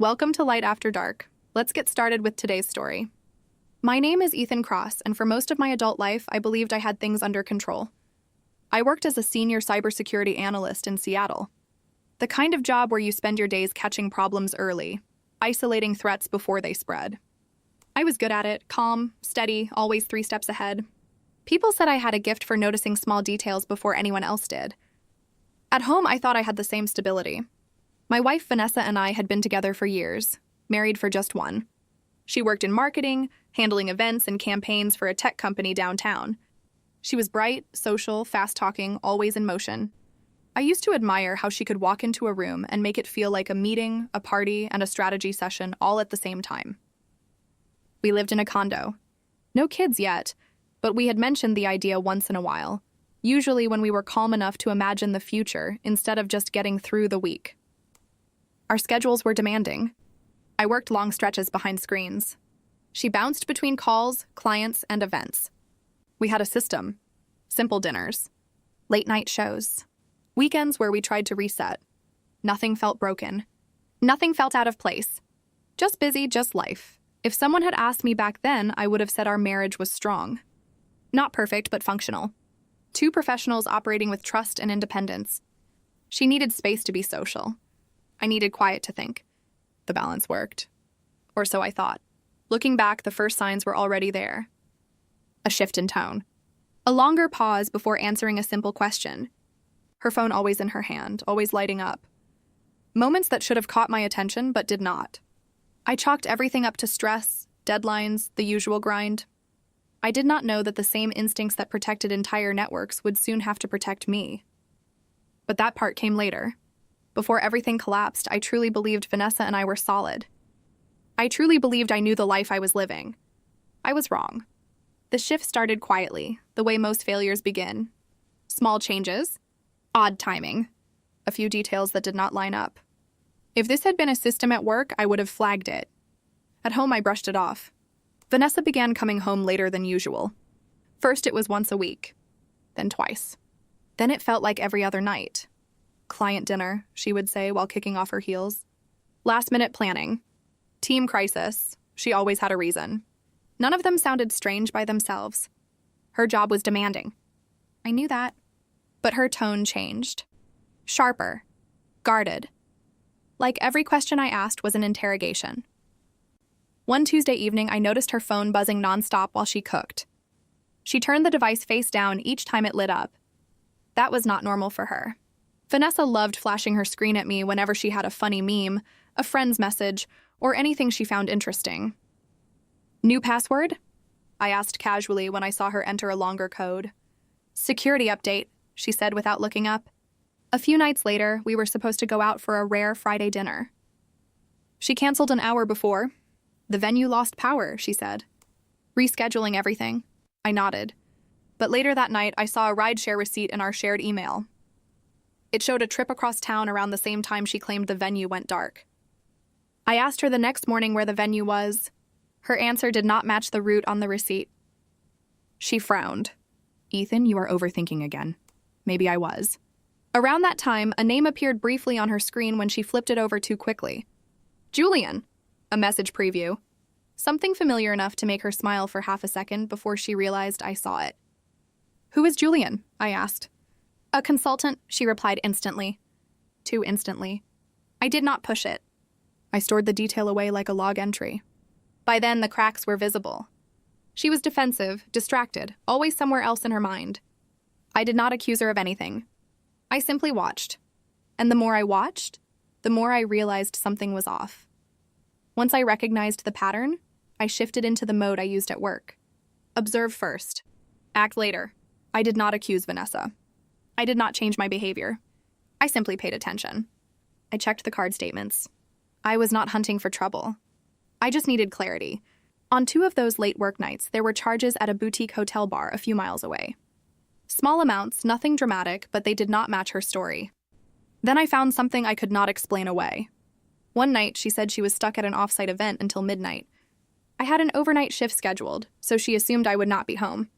Welcome to Light After Dark. Let's get started with today's story. My name is Ethan Cross, and for most of my adult life, I believed I had things under control. I worked as a senior cybersecurity analyst in Seattle. The kind of job where you spend your days catching problems early, isolating threats before they spread. I was good at it, calm, steady, always 3 steps ahead. People said I had a gift for noticing small details before anyone else did. At home, I thought I had the same stability. My wife, Vanessa, and I had been together for years, married for just 1. She worked in marketing, handling events and campaigns for a tech company downtown. She was bright, social, fast-talking, always in motion. I used to admire how she could walk into a room and make it feel like a meeting, a party, and a strategy session all at the same time. We lived in a condo. No kids yet, but we had mentioned the idea once in a while, usually when we were calm enough to imagine the future instead of just getting through the week. Our schedules were demanding. I worked long stretches behind screens. She bounced between calls, clients, and events. We had a system. Simple dinners. Late-night shows. Weekends where we tried to reset. Nothing felt broken. Nothing felt out of place. Just busy, just life. If someone had asked me back then, I would have said our marriage was strong. Not perfect, but functional. 2 professionals operating with trust and independence. She needed space to be social. I needed quiet to think. The balance worked. Or so I thought. Looking back, the first signs were already there. A shift in tone. A longer pause before answering a simple question. Her phone always in her hand, always lighting up. Moments that should have caught my attention, but did not. I chalked everything up to stress, deadlines, the usual grind. I did not know that the same instincts that protected entire networks would soon have to protect me. But that part came later. Before everything collapsed, I truly believed Vanessa and I were solid. I truly believed I knew the life I was living. I was wrong. The shift started quietly, the way most failures begin. Small changes, odd timing, a few details that did not line up. If this had been a system at work, I would have flagged it. At home, I brushed it off. Vanessa began coming home later than usual. First, it was once a week, then twice. Then it felt like every other night. Client dinner, she would say while kicking off her heels. Last-minute planning. Team crisis. She always had a reason. None of them sounded strange by themselves. Her job was demanding. I knew that. But her tone changed. Sharper. Guarded. Like every question I asked was an interrogation. One Tuesday evening, I noticed her phone buzzing nonstop while she cooked. She turned the device face down each time it lit up. That was not normal for her. Vanessa loved flashing her screen at me whenever she had a funny meme, a friend's message, or anything she found interesting. New password? I asked casually when I saw her enter a longer code. Security update, she said without looking up. A few nights later, we were supposed to go out for a rare Friday dinner. She canceled an hour before. The venue lost power, she said. Rescheduling everything. I nodded. But later that night, I saw a rideshare receipt in our shared email. It showed a trip across town around the same time she claimed the venue went dark. I asked her the next morning where the venue was. Her answer did not match the route on the receipt. She frowned. Ethan, you are overthinking again. Maybe I was. Around that time, a name appeared briefly on her screen when she flipped it over too quickly. Julian. A message preview. Something familiar enough to make her smile for half a second before she realized I saw it. Who is Julian? I asked. A consultant, she replied instantly. Too instantly. I did not push it. I stored the detail away like a log entry. By then, the cracks were visible. She was defensive, distracted, always somewhere else in her mind. I did not accuse her of anything. I simply watched. And the more I watched, the more I realized something was off. Once I recognized the pattern, I shifted into the mode I used at work. Observe first. Act later. I did not accuse Vanessa. I did not change my behavior. I simply paid attention. I checked the card statements. I was not hunting for trouble. I just needed clarity. On 2 of those late work nights, there were charges at a boutique hotel bar a few miles away. Small amounts, nothing dramatic, but they did not match her story. Then I found something I could not explain away. One night, she said she was stuck at an off-site event until midnight. I had an overnight shift scheduled, so she assumed I would not be home.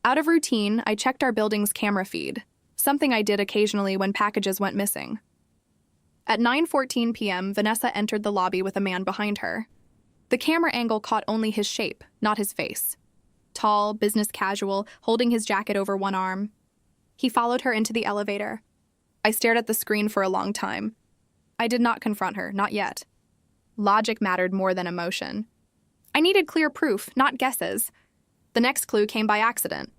Out of routine, I checked our building's camera feed, something I did occasionally when packages went missing. At 9:14 p.m., Vanessa entered the lobby with a man behind her. The camera angle caught only his shape, not his face. Tall, business casual, holding his jacket over one arm. He followed her into the elevator. I stared at the screen for a long time. I did not confront her, not yet. Logic mattered more than emotion. I needed clear proof, not guesses. The next clue came by accident.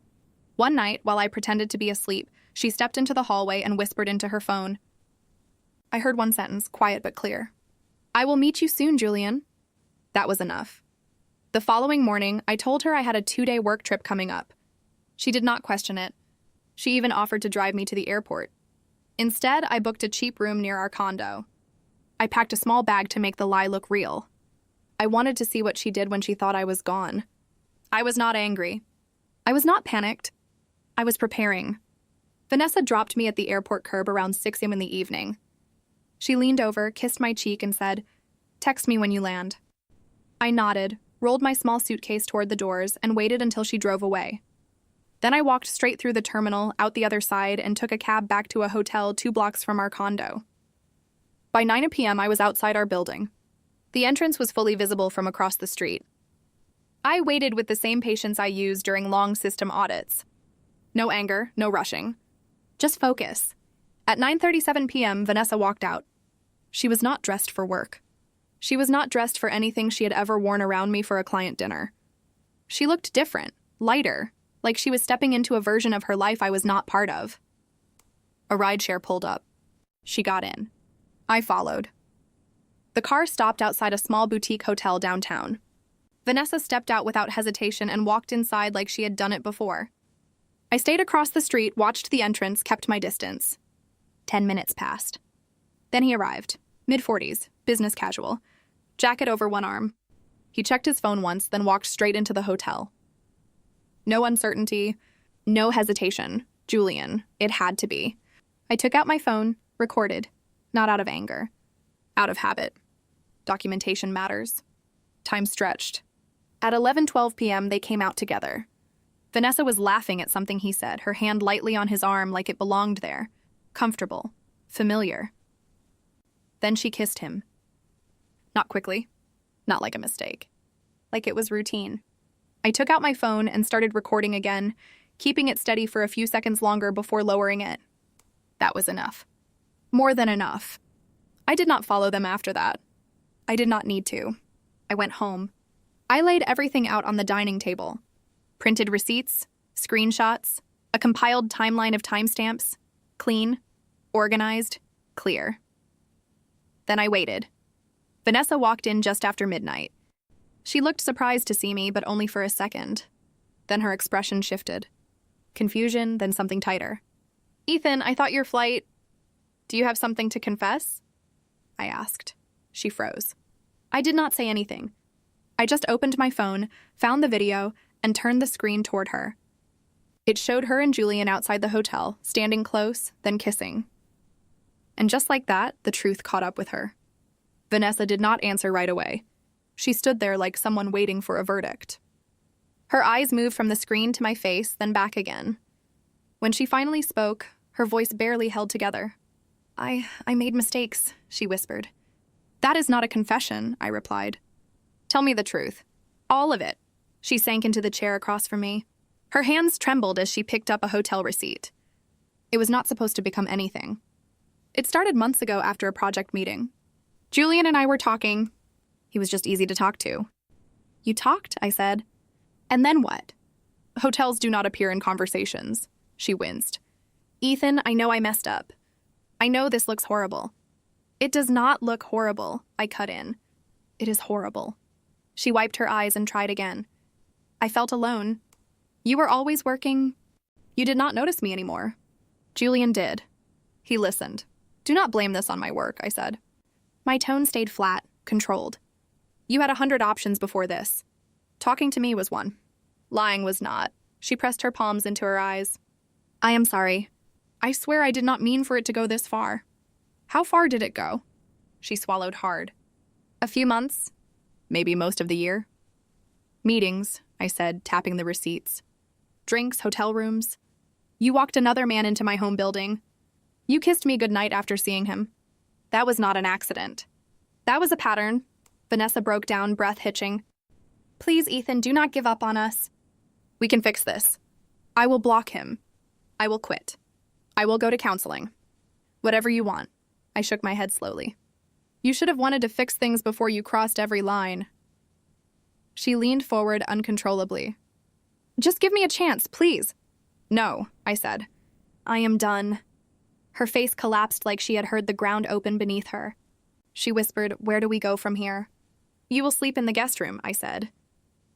One night, while I pretended to be asleep, she stepped into the hallway and whispered into her phone. I heard one sentence, quiet but clear. "I will meet you soon, Julian." That was enough. The following morning, I told her I had a 2-day work trip coming up. She did not question it. She even offered to drive me to the airport. Instead, I booked a cheap room near our condo. I packed a small bag to make the lie look real. I wanted to see what she did when she thought I was gone. I was not angry. I was not panicked. I was preparing. Vanessa dropped me at the airport curb around 6 a.m. in the evening. She leaned over, kissed my cheek, and said, "Text me when you land." I nodded, rolled my small suitcase toward the doors, and waited until she drove away. Then I walked straight through the terminal, out the other side, and took a cab back to a hotel 2 blocks from our condo. By 9 p.m., I was outside our building. The entrance was fully visible from across the street. I waited with the same patience I used during long system audits. No anger, no rushing. Just focus. At 9:37 p.m., Vanessa walked out. She was not dressed for work. She was not dressed for anything she had ever worn around me for a client dinner. She looked different, lighter, like she was stepping into a version of her life I was not part of. A rideshare pulled up. She got in. I followed. The car stopped outside a small boutique hotel downtown. Vanessa stepped out without hesitation and walked inside like she had done it before. I stayed across the street, watched the entrance, kept my distance. 10 minutes passed. Then he arrived, mid-40s, business casual, jacket over one arm. He checked his phone once, then walked straight into the hotel. No uncertainty, no hesitation. Julian, it had to be. I took out my phone, recorded, not out of anger, out of habit. Documentation matters. Time stretched. At 11:12 p.m., they came out together. Vanessa was laughing at something he said, her hand lightly on his arm like it belonged there. Comfortable. Familiar. Then she kissed him. Not quickly. Not like a mistake. Like it was routine. I took out my phone and started recording again, keeping it steady for a few seconds longer before lowering it. That was enough. More than enough. I did not follow them after that. I did not need to. I went home. I laid everything out on the dining table. Printed receipts, screenshots, a compiled timeline of timestamps. Clean, organized, clear. Then I waited. Vanessa walked in just after midnight. She looked surprised to see me, but only for a second. Then her expression shifted. Confusion, then something tighter. "Ethan, I thought your flight... Do you have something to confess?" I asked. She froze. I did not say anything. I just opened my phone, found the video, and turned the screen toward her. It showed her and Julian outside the hotel, standing close, then kissing. And just like that, the truth caught up with her. Vanessa did not answer right away. She stood there like someone waiting for a verdict. Her eyes moved from the screen to my face, then back again. When she finally spoke, her voice barely held together. I made mistakes," she whispered. "That is not a confession," I replied. "Tell me the truth. All of it." She sank into the chair across from me. Her hands trembled as she picked up a hotel receipt. It was not supposed to become anything. It started months ago after a project meeting. Julian and I were talking. He was just easy to talk to. "You talked?" I said. "And then what?" "Hotels do not appear in conversations." She winced. "Ethan, I know I messed up. I know this looks horrible." "It does not look horrible," I cut in. "It is horrible." She wiped her eyes and tried again. "I felt alone. You were always working. You did not notice me anymore." Julian did. He listened. "Do not blame this on my work," I said. My tone stayed flat, controlled. "You had 100 options before this. Talking to me was one. Lying was not." She pressed her palms into her eyes. "I am sorry. I swear I did not mean for it to go this far." "How far did it go?" She swallowed hard. "A few months. Maybe most of the year." "Meetings," I said, tapping the receipts. "Drinks, hotel rooms. You walked another man into my home building. You kissed me goodnight after seeing him." That was not an accident. That was a pattern. Vanessa broke down, breath hitching. Please, Ethan, do not give up on us. We can fix this. I will block him. I will quit. I will go to counseling. Whatever you want. I shook my head slowly. You should have wanted to fix things before you crossed every line. She leaned forward uncontrollably. Just give me a chance, please. No, I said. I am done. Her face collapsed like she had heard the ground open beneath her. She whispered, Where do we go from here? You will sleep in the guest room, I said.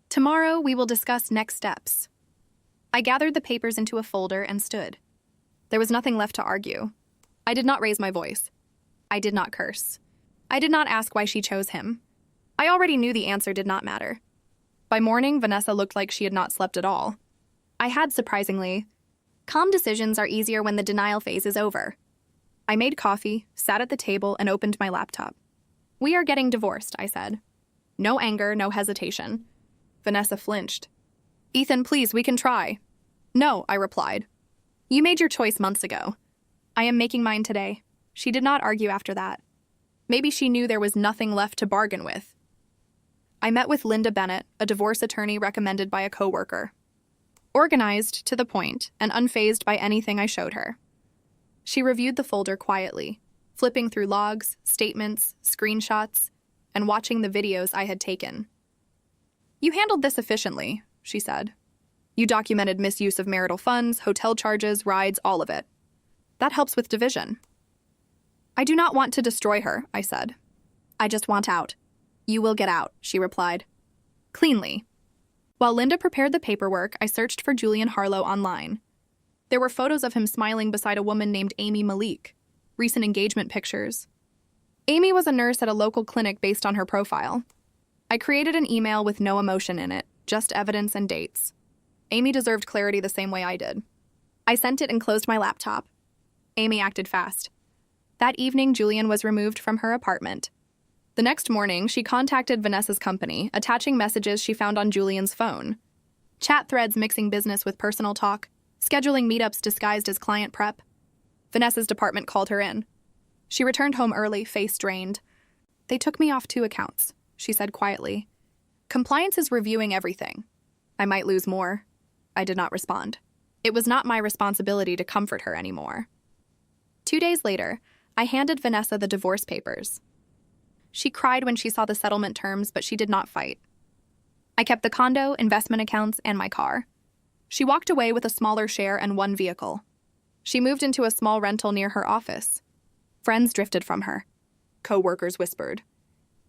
Tomorrow we will discuss next steps. I gathered the papers into a folder and stood. There was nothing left to argue. I did not raise my voice. I did not curse. I did not ask why she chose him. I already knew the answer did not matter. By morning, Vanessa looked like she had not slept at all. I had, surprisingly. Calm decisions are easier when the denial phase is over. I made coffee, sat at the table, and opened my laptop. We are getting divorced, I said. No anger, no hesitation. Vanessa flinched. Ethan, please, we can try. No, I replied. You made your choice months ago. I am making mine today. She did not argue after that. Maybe she knew there was nothing left to bargain with. I met with Linda Bennett, a divorce attorney recommended by a coworker. Organized, to the point, and unfazed by anything I showed her. She reviewed the folder quietly, flipping through logs, statements, screenshots, and watching the videos I had taken. You handled this efficiently, she said. You documented misuse of marital funds, hotel charges, rides, all of it. That helps with division. I do not want to destroy her, I said. I just want out. You will get out, she replied. Cleanly. While Linda prepared the paperwork, I searched for Julian Harlow online. There were photos of him smiling beside a woman named Amy Malik, recent engagement pictures. Amy was a nurse at a local clinic based on her profile. I created an email with no emotion in it, just evidence and dates. Amy deserved clarity the same way I did. I sent it and closed my laptop. Amy acted fast. That evening, Julian was removed from her apartment. The next morning, she contacted Vanessa's company, attaching messages she found on Julian's phone. Chat threads mixing business with personal talk, scheduling meetups disguised as client prep. Vanessa's department called her in. She returned home early, face drained. They took me off 2 accounts, she said quietly. Compliance is reviewing everything. I might lose more. I did not respond. It was not my responsibility to comfort her anymore. 2 days later, I handed Vanessa the divorce papers. She cried when she saw the settlement terms, but she did not fight. I kept the condo, investment accounts, and my car. She walked away with a smaller share and 1 vehicle. She moved into a small rental near her office. Friends drifted from her. Co-workers whispered.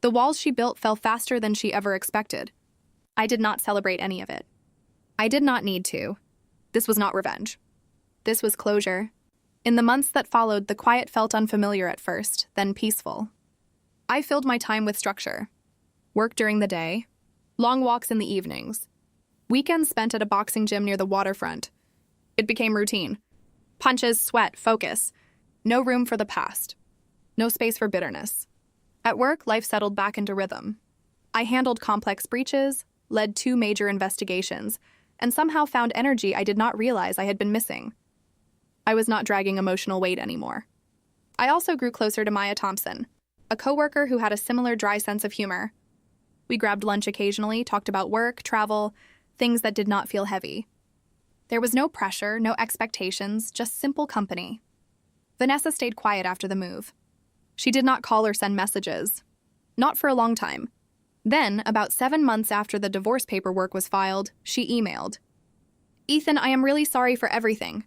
The walls she built fell faster than she ever expected. I did not celebrate any of it. I did not need to. This was not revenge. This was closure. In the months that followed, the quiet felt unfamiliar at first, then peaceful. I filled my time with structure. Work during the day, long walks in the evenings, weekends spent at a boxing gym near the waterfront. It became routine. Punches, sweat, focus. No room for the past. No space for bitterness. At work, life settled back into rhythm. I handled complex breaches, led 2 major investigations, and somehow found energy I did not realize I had been missing. I was not dragging emotional weight anymore. I also grew closer to Maya Thompson, a coworker who had a similar dry sense of humor. We grabbed lunch occasionally, talked about work, travel, things that did not feel heavy. There was no pressure, no expectations, just simple company. Vanessa stayed quiet after the move. She did not call or send messages. Not for a long time. Then, about 7 months after the divorce paperwork was filed, she emailed. Ethan, I am really sorry for everything.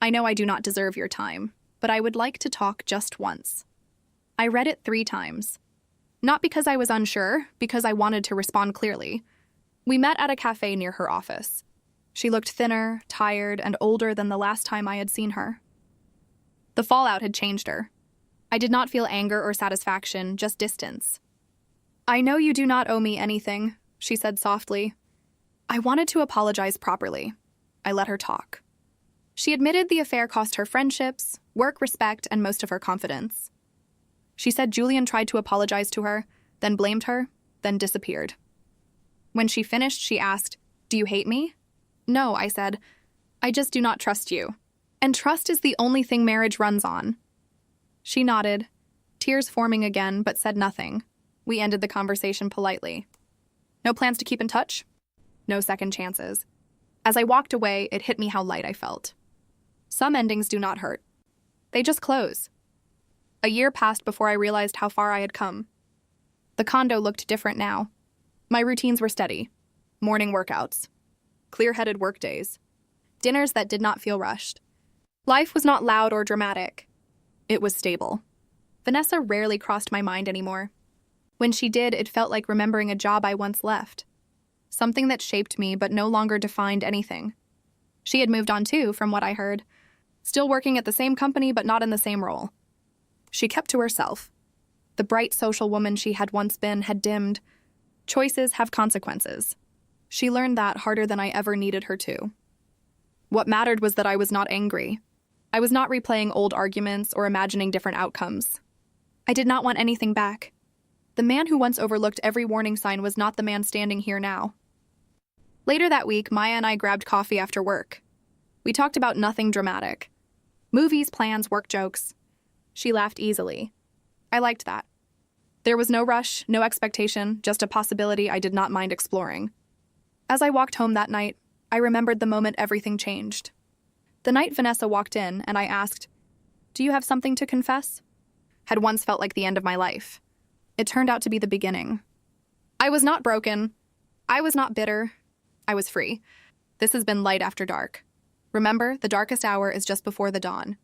I know I do not deserve your time, but I would like to talk just once. I read it 3 times. Not because I was unsure, because I wanted to respond clearly. We met at a cafe near her office. She looked thinner, tired, and older than the last time I had seen her. The fallout had changed her. I did not feel anger or satisfaction, just distance. I know you do not owe me anything, she said softly. I wanted to apologize properly. I let her talk. She admitted the affair cost her friendships, work respect, and most of her confidence. She said Julian tried to apologize to her, then blamed her, then disappeared. When she finished, she asked, "Do you hate me?" "No," I said. "I just do not trust you. And trust is the only thing marriage runs on." She nodded. Tears forming again, but said nothing. We ended the conversation politely. No plans to keep in touch? No second chances. As I walked away, it hit me how light I felt. Some endings do not hurt. They just close. A year passed before I realized how far I had come. The condo looked different now. My routines were steady. Morning workouts. Clear-headed workdays. Dinners that did not feel rushed. Life was not loud or dramatic. It was stable. Vanessa rarely crossed my mind anymore. When she did, it felt like remembering a job I once left. Something that shaped me but no longer defined anything. She had moved on too, from what I heard. Still working at the same company but not in the same role. She kept to herself. The bright social woman she had once been had dimmed. Choices have consequences. She learned that harder than I ever needed her to. What mattered was that I was not angry. I was not replaying old arguments or imagining different outcomes. I did not want anything back. The man who once overlooked every warning sign was not the man standing here now. Later that week, Maya and I grabbed coffee after work. We talked about nothing dramatic. Movies, plans, work jokes. She laughed easily. I liked that. There was no rush, no expectation, just a possibility I did not mind exploring. As I walked home that night, I remembered the moment everything changed. The night Vanessa walked in and I asked, "Do you have something to confess?" Had once felt like the end of my life. It turned out to be the beginning. I was not broken. I was not bitter. I was free. This has been Light After Dark. Remember, the darkest hour is just before the dawn.